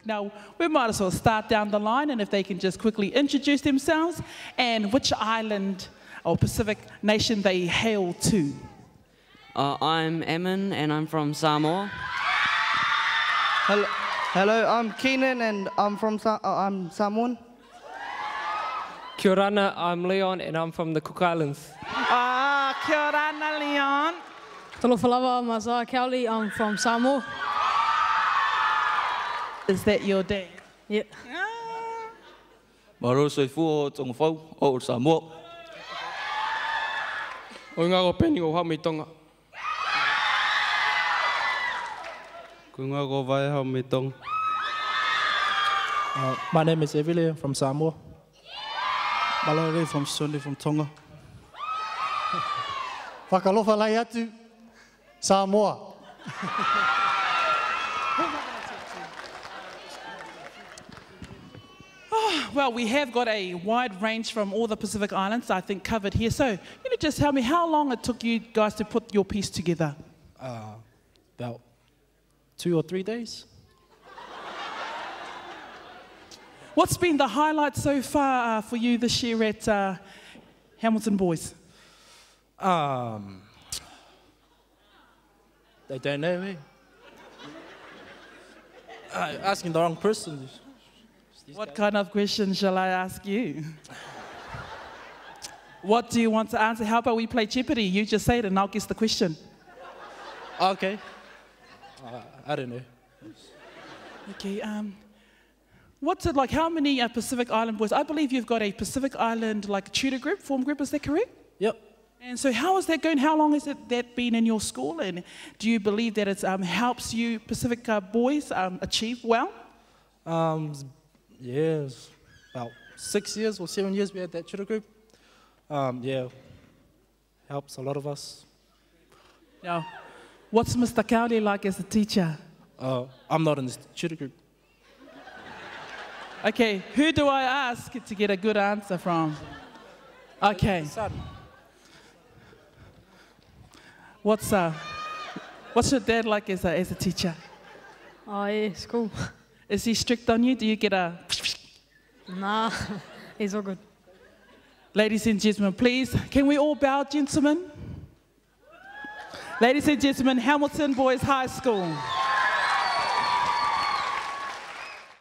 Now, we might as well start down the line, and if they can just quickly introduce themselves and which island or Pacific nation they hail to. I'm Emin, and I'm from Samoa. Hello, I'm Keenan, and I'm from I'm Samoan. Kia ora, I'm Leon, and I'm from the Cook Islands. Kia ora, Leon. Tolofalawa, Mazaa Cowley, I'm from Samoa. Is that your day? Yeah. Maro soifu o Tongfau o Samoa. O ngā ko peni o hau tonga. Ko ngā ko vai hau me tong. My name is Evile from Samoa. Malare from Sunday from Tonga. Whakalofa lai atu, Samoa. Well, we have got a wide range from all the Pacific Islands, I think, covered here. So, can you just tell me how long it took you guys to put your piece together? About 2 or 3 days. What's been the highlight so far for you this year at Hamilton Boys? They don't know me. Asking the wrong person. What kind of question shall I ask you? What do you want to answer? How about we play Jeopardy? You just say it and I'll guess the question. Okay. I don't know. Okay, what's it like? How many Pacific Island boys? I believe you've got a Pacific Island like tutor group, form group, is that correct? Yep. And so how is that going? How long has that been in your school? And do you believe that it helps you Pacific boys achieve well? Yeah, about 6 years or 7 years we had that tutor group. Yeah, helps a lot of us. Now, what's Mr. Cowley like as a teacher? I'm not in this tutor group. Okay, who do I ask to get a good answer from? Okay. What's your dad like as a teacher? Oh, yeah, it's cool. Is he strict on you? Do you get a... Nah, he's all good. Ladies and gentlemen, please, can we all bow, gentlemen? Ladies and gentlemen, Hamilton Boys High School.